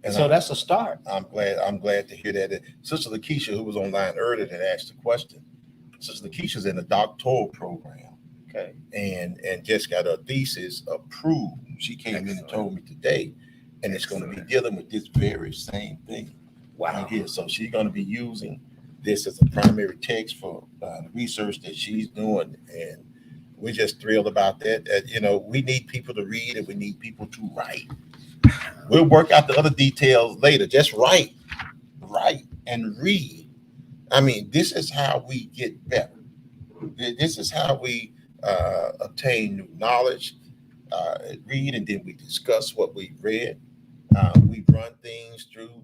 And so that's a start. I'm glad to hear that. Sister Lakeisha, who was online earlier, that asked the question. Sister Lakeisha's in a doctoral program. Okay. And just got her thesis approved. She came in and told me today, and it's going to be dealing with this very same thing. Wow. Right here. So she's going to be using this as a primary text for the research that she's doing, and we're just thrilled about that. We need people to read and we need people to write. We'll work out the other details later. Just write and read. I mean, this is how we get better. This is how we obtain new knowledge. Read, and then we discuss what we read. We run things through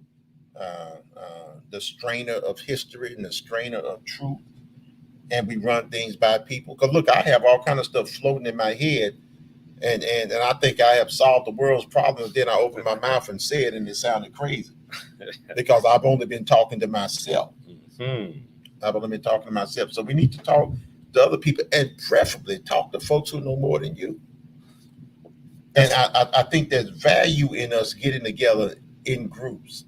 the strainer of history and the strainer of truth, and we run things by people. Because look, I have all kind of stuff floating in my head, and I think I have solved the world's problems. Then I opened my mouth and said, and it sounded crazy because I've only been talking to myself. I've only been talking to myself. So we need to talk to other people, and preferably talk to folks who know more than you. And I think there's value in us getting together in groups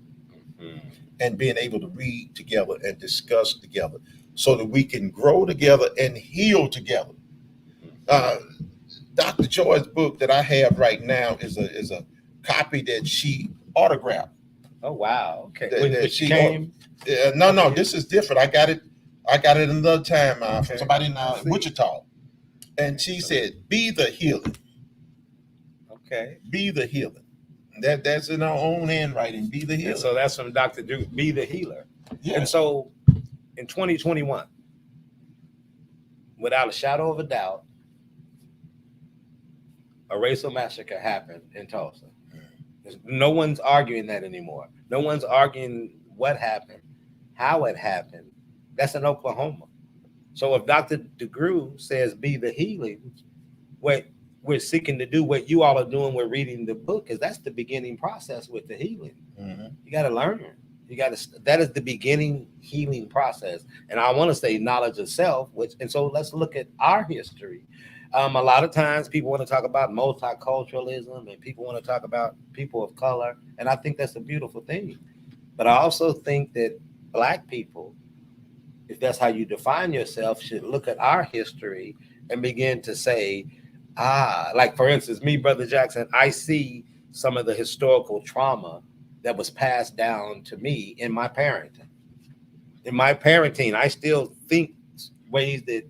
and being able to read together and discuss together so that we can grow together and heal together. Dr. Joy's book that I have right now is a copy that she autographed. Oh, wow. Okay. That she came. No, this is different. I got it another time from somebody in Wichita. And she said, "Be the healing." Okay. Be the healing. That's in our own handwriting. Be the healer. And so that's from Dr. Duke, Be the Healer. Yeah. And so in 2021, without a shadow of a doubt, a racial massacre happened in Tulsa. No one's arguing that anymore. No one's arguing what happened, how it happened. That's in Oklahoma. So if Dr. DeGruy says be the healing, what we're seeking to do, what you all are doing, we're reading the book, is that's the beginning process with the healing. You got to learn. That is the beginning healing process. And I want to say knowledge of self, and so let's look at our history. A lot of times people want to talk about multiculturalism and people want to talk about people of color. And I think that's a beautiful thing. But I also think that Black people, if that's how you define yourself, should look at our history and begin to say, like for instance, me, Brother Jackson, I see some of the historical trauma that was passed down to me in my parenting. In my parenting, I still think ways that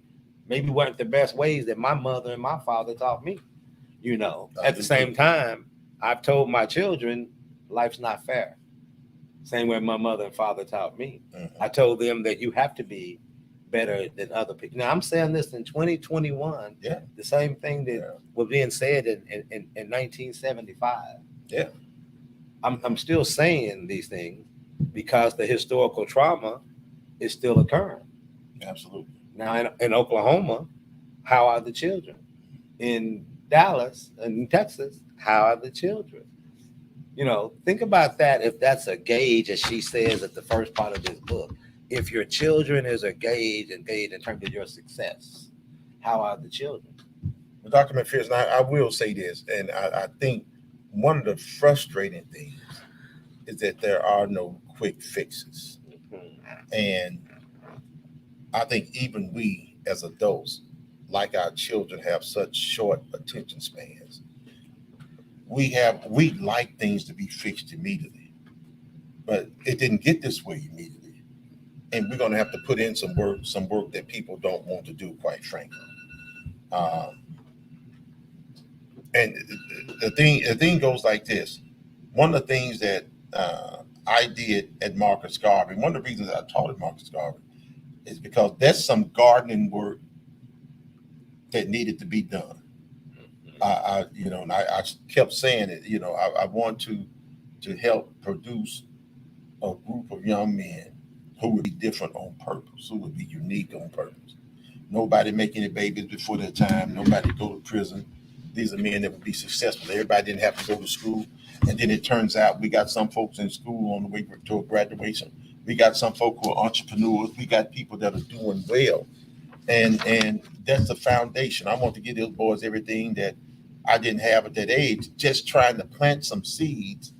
maybe weren't the best ways that my mother and my father taught me. At the same time, I've told my children, life's not fair. Same way my mother and father taught me. I told them that you have to be better than other people. Now I'm saying this in 2021. Yeah. The same thing that was being said in 1975. Yeah. I'm still saying these things because the historical trauma is still occurring. Absolutely. Now in Oklahoma, how are the children? In Dallas and in Texas, how are the children? Think about that. If that's a gauge, as she says at the first part of this book, if your children is a gauge in terms of your success, how are the children? Well, Dr. McPherson, I will say this, and I think one of the frustrating things is that there are no quick fixes. And I think even we as adults, like our children, have such short attention spans. We like things to be fixed immediately, but it didn't get this way immediately. And we're going to have to put in some work that people don't want to do, quite frankly. And the thing goes like this. One of the things that I did at Marcus Garvey, one of the reasons I taught at Marcus Garvey, is because there's some gardening work that needed to be done. I kept saying it. I want to help produce a group of young men who would be different on purpose, who would be unique on purpose. Nobody making any babies before their time. Nobody go to prison. These are men that would be successful. Everybody didn't have to go to school. And then it turns out we got some folks in school on the way to a graduation. We got some folk who are entrepreneurs. We got people that are doing well. And that's the foundation. I want to give those boys everything that I didn't have at that age, just trying to plant some seeds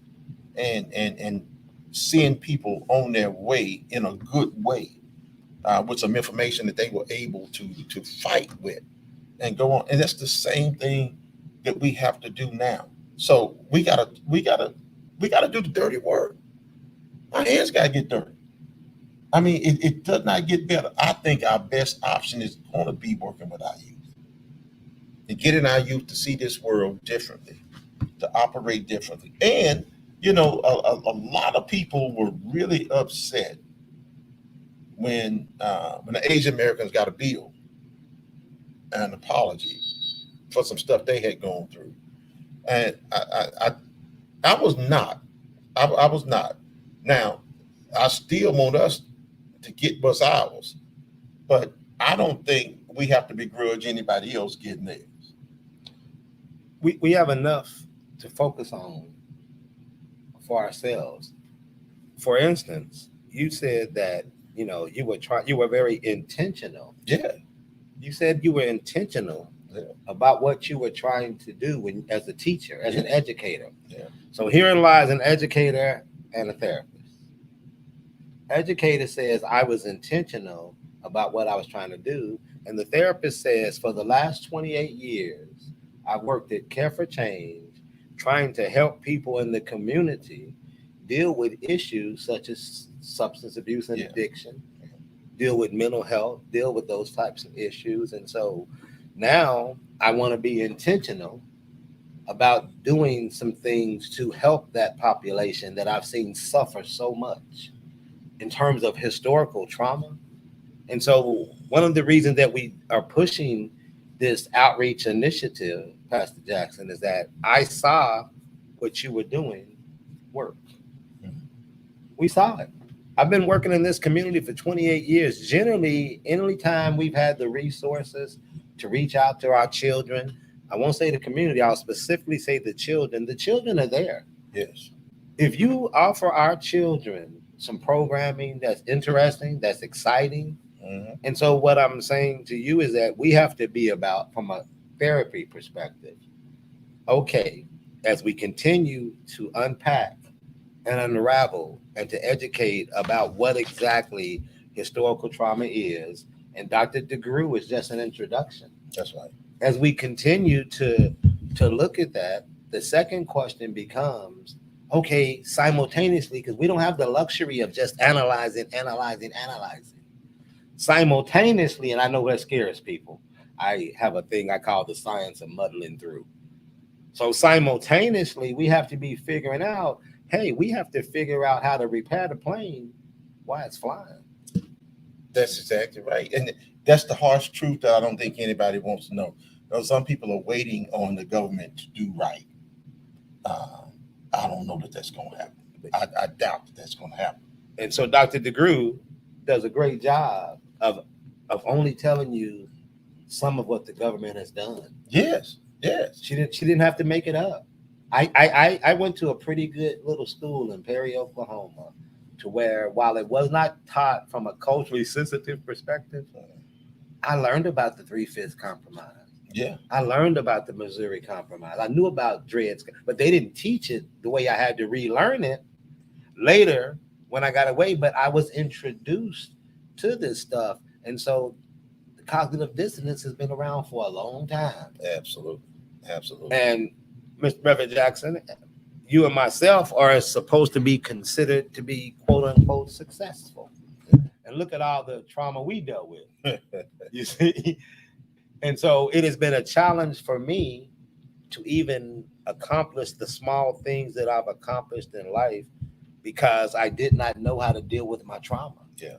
and seeing people on their way in a good way with some information that they were able to fight with and go on. And that's the same thing that we have to do now. So we gotta do the dirty work. Our hands gotta get dirty. I mean, it does not get better. I think our best option is going to be working with our youth and getting our youth to see this world differently, to operate differently. And, a lot of people were really upset when the Asian Americans got a bill and an apology for some stuff they had gone through. And I was not. I was not. Now, I still want us to get what's ours, but I don't think we have to begrudge anybody else getting theirs. We have enough to focus on for ourselves. For instance, you said that you were very intentional. Yeah. You said you were intentional about what you were trying to do as a teacher, as an educator. Yeah. So herein lies an educator and a therapist. Educator says I was intentional about what I was trying to do, and the therapist says for the last 28 years I've worked at Care for Change, trying to help people in the community deal with issues such as substance abuse and addiction, deal with mental health, deal with those types of issues. And so now I want to be intentional about doing some things to help that population that I've seen suffer so much in terms of historical trauma. And so one of the reasons that we are pushing this outreach initiative, Pastor Jackson, is that I saw what you were doing work. We saw it. I've been working in this community for 28 years. Generally, anytime we've had the resources to reach out to our children, I won't say the community, I'll specifically say the children are there. Yes. If you offer our children some programming that's interesting, that's exciting. And so what I'm saying to you is that we have to be about, from a therapy perspective, okay, as we continue to unpack and unravel and to educate about what exactly historical trauma is, and Dr. DeGruy is just an introduction. That's right. As we continue to look at that, the second question becomes, okay, simultaneously, because we don't have the luxury of just analyzing. Simultaneously, and I know that scares people, I have a thing I call the science of muddling through. So simultaneously, we have to be figuring out, hey, we have to figure out how to repair the plane while it's flying. That's exactly right. And that's the harsh truth that I don't think anybody wants to know. Some people are waiting on the government to do right. I don't know that that's going to happen. I doubt that that's going to happen. And so, Dr. DeGruy, does a great job of only telling you some of what the government has done. Yes, yes. She didn't have to make it up. I went to a pretty good little school in Perry, Oklahoma, to where while it was not taught from a culturally sensitive perspective, I learned about the 3/5 compromise. Yeah. I learned about the Missouri Compromise. I knew about Dred Scott, but they didn't teach it the way I had to relearn it later when I got away. But I was introduced to this stuff. And so the cognitive dissonance has been around for a long time. Absolutely. Absolutely. And Mr. Reverend Jackson, you and myself are supposed to be considered to be quote unquote successful. And look at all the trauma we dealt with. You see? And so it has been a challenge for me to even accomplish the small things that I've accomplished in life because I did not know how to deal with my trauma. Yeah.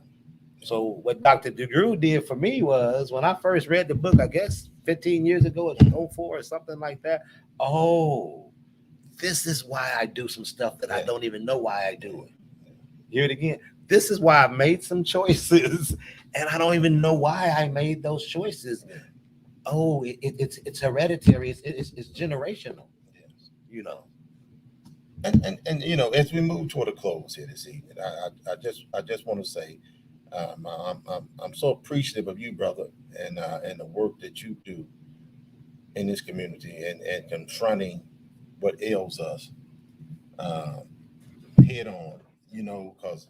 So what Dr. DeGruy did for me was when I first read the book, I guess 15 years ago, it was 04 or something like that. Oh, this is why I do some stuff that I don't even know why I do it. Hear it again. This is why I made some choices and I don't even know why I made those choices. Oh, it's hereditary. It's generational. Yes. You know. And you know, as we move toward a close here this evening, I just want to say, I'm so appreciative of you, brother, and the work that you do in this community and confronting what ails us head on. You know, because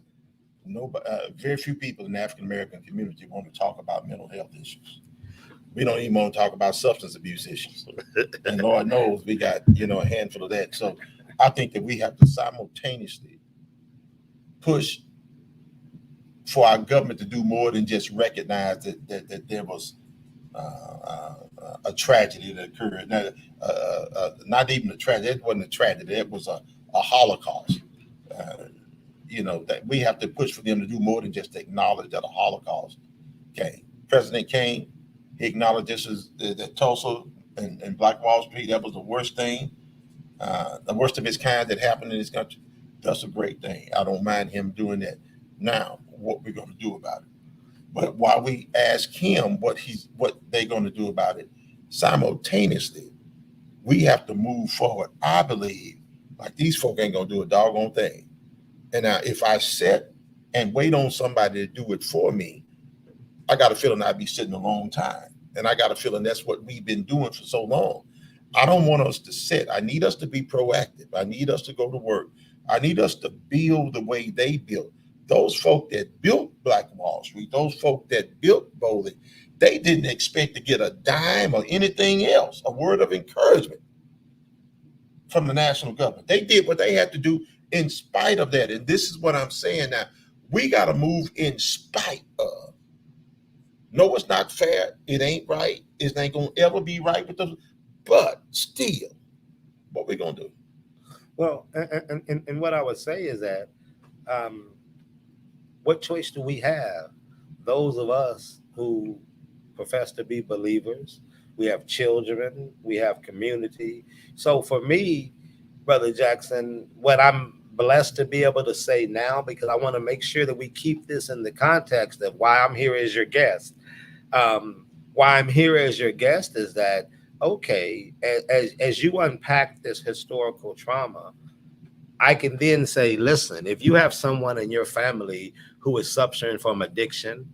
nobody, very few people in the African American community want to talk about mental health issues. We don't even want to talk about substance abuse issues. And Lord knows we got, you know, a handful of that. So I think that we have to simultaneously push for our government to do more than just recognize that there was a tragedy that occurred. Not even a tragedy. It wasn't a tragedy. It was a Holocaust. You know, that we have to push for them to do more than just acknowledge that a Holocaust came. President came. He acknowledged this is that Tulsa and Black Wall Street, that was the worst thing, the worst of its kind that happened in this country. That's a great thing. I don't mind him doing that. Now, what we're going to do about it. But while we ask him what they're going to do about it, simultaneously, we have to move forward. I believe, like these folk ain't going to do a doggone thing. And now if I sit and wait on somebody to do it for me, I got a feeling I'd be sitting a long time. And I got a feeling that's what we've been doing for so long. I don't want us to sit. I need us to be proactive. I need us to go to work. I need us to build the way they built. Those folk that built Black Wall Street, those folk that built Bowling, they didn't expect to get a dime or anything else, a word of encouragement from the national government. They did what they had to do in spite of that. And this is what I'm saying now. We got to move in spite of. No, it's not fair. It ain't right. It ain't going to ever be right with them. But still, what we going to do? Well, and what I would say is that what choice do we have? Those of us who profess to be believers, we have children, we have community. So for me, Brother Jackson, what I'm blessed to be able to say now, because I want to make sure that we keep this in the context of why I'm here as your guest. Why I'm here as your guest is that, okay, as you unpack this historical trauma, I can then say, listen, if you have someone in your family who is suffering from addiction,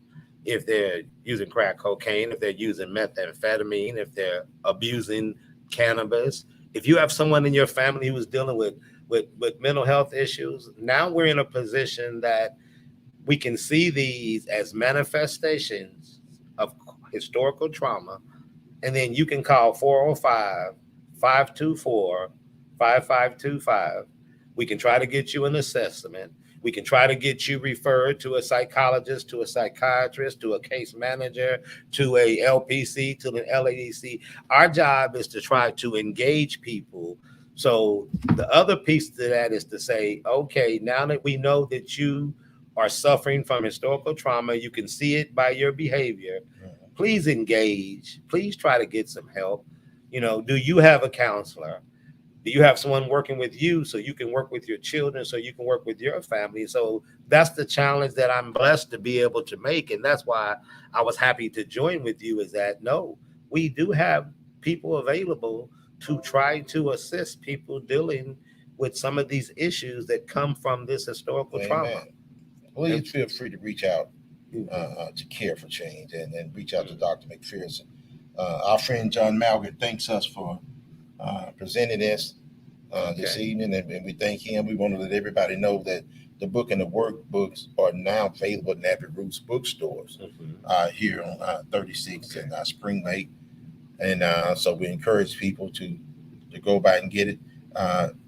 if they're using crack cocaine, if they're using methamphetamine, if they're abusing cannabis, if you have someone in your family who is dealing with mental health issues, now we're in a position that we can see these as manifestations of historical trauma. And then you can call 405-524-5525. We can try to get you an assessment. We can try to get you referred to a psychologist, to a psychiatrist, to a case manager, to a LPC, to an LADC. Our job is to try to engage people. So the other piece to that is to say, okay, now that we know that you are suffering from historical trauma, you can see it by your behavior. Please engage. Please try to get some help. You know, do you have a counselor? Do you have someone working with you so you can work with your children, so you can work with your family? So that's the challenge that I'm blessed to be able to make. And that's why I was happy to join with you, is that no, we do have people available to try to assist people dealing with some of these issues that come from this historical trauma. Amen. Please feel free to reach out to Care for Change and reach out to Dr. McPherson. Our friend John Malgett thanks us for presenting this this evening, and we thank him. We want to let everybody know that the book and the workbooks are now available in Nappy Roots bookstores here on 36 and Spring Lake. And so we encourage people to go by and get it.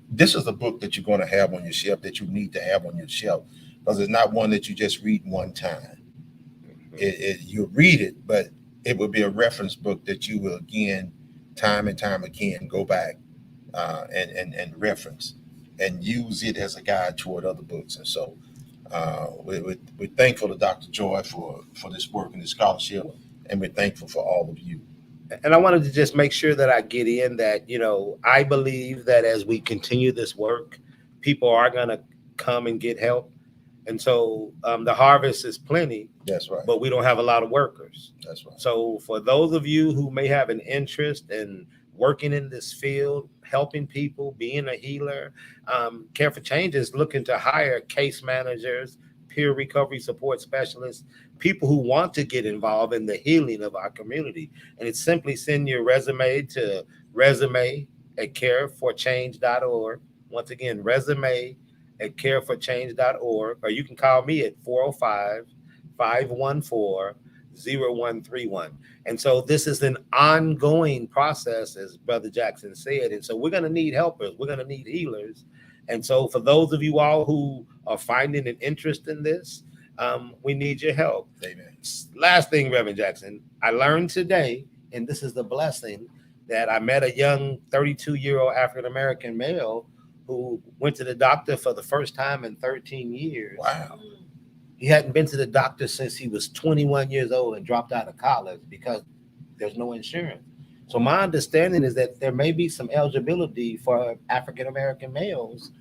This is a book that you're going to have on your shelf, that you need to have on your shelf, because it's not one that you just read one time. You read it, but it will be a reference book that you will again, time and time again, go back and reference and use it as a guide toward other books. And so we're thankful to Dr. Joy for this work and this scholarship, and we're thankful for all of you. And I wanted to just make sure that I get in that, I believe that as we continue this work, people are going to come and get help. And so the harvest is plenty. That's right. But we don't have a lot of workers. That's right. So for those of you who may have an interest in working in this field, helping people, being a healer, Care for Change is looking to hire case managers, peer recovery support specialists, people who want to get involved in the healing of our community. And it's simply send your resume to resume@careforchange.org. Once again, resume@careforchange.org, or you can call me at 405-514-0131. And so this is an ongoing process, as Brother Jackson said. And so we're going to need helpers. We're going to need healers. And so for those of you all who are finding an interest in this, we need your help. Amen. Last thing, Reverend Jackson, I learned today, and this is the blessing, that I met a young 32-year-old African-American male who went to the doctor for the first time in 13 years. Wow. He hadn't been to the doctor since he was 21 years old and dropped out of college because there's no insurance. So my understanding is that there may be some eligibility for African-American males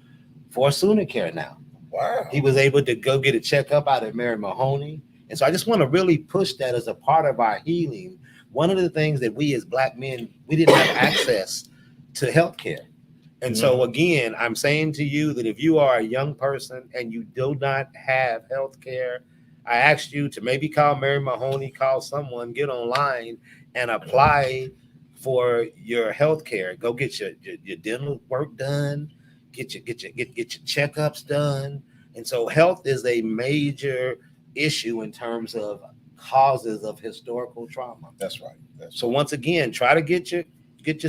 for Sooner Care now. Wow. He was able to go get a checkup out at Mary Mahoney. And so I just want to really push that as a part of our healing. One of the things that we as Black men, we didn't have access to health care. And so again, I'm saying to you that if you are a young person and you do not have health care, I ask you to maybe call Mary Mahoney, call someone, get online and apply for your health care. Go get your dental work done, get your checkups done. And so health is a major issue in terms of causes of historical trauma. That's right. So once again, try to get your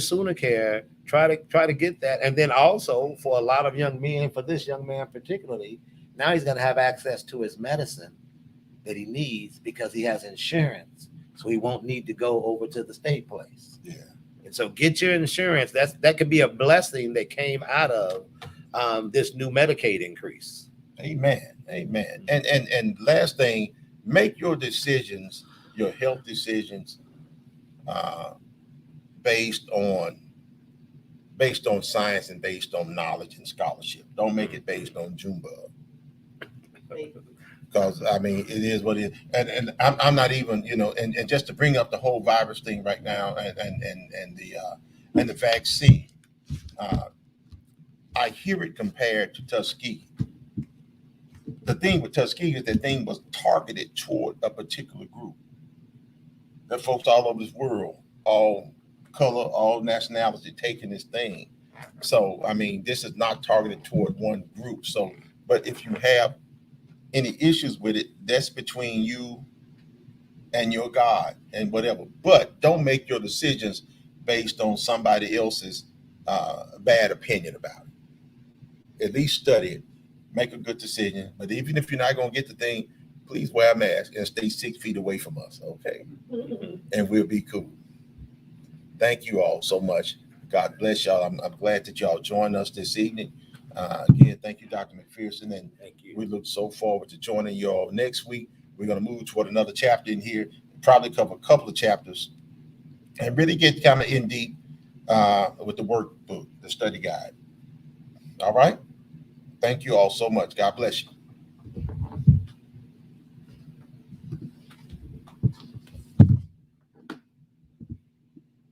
Sooner Care. Try to get that. And then also for a lot of young men, for this young man particularly, now he's going to have access to his medicine that he needs because he has insurance. So he won't need to go over to the state place. Yeah. And so get your insurance. That could be a blessing that came out of this new Medicaid increase. Amen. Amen. And last thing, make your decisions, your health decisions, based on science and based on knowledge and scholarship. Don't make it based on Junebug. Because I mean, it is what it is. And I'm not even, and just to bring up the whole virus thing right now and the vaccine, I hear it compared to Tuskegee. The thing with Tuskegee is that thing was targeted toward a particular group. There are folks all over this world, all color, all nationality taking this thing. So, I mean, this is not targeted toward one group. So, but if you have any issues with it, that's between you and your God and whatever. But don't make your decisions based on somebody else's bad opinion about it. At least study it, make a good decision. But even if you're not going to get the thing, please wear a mask and stay 6 feet away from us, okay? And we'll be cool. Thank you all so much. God bless y'all. I'm glad that y'all joined us this evening. Again, thank you, Dr. McPherson, and Thank you. we look so forward to joining you all next week. We're going to move toward another chapter in here, probably cover a couple of chapters, and really get kind of in deep with the workbook, the study guide. All right. Thank you all so much. God bless you.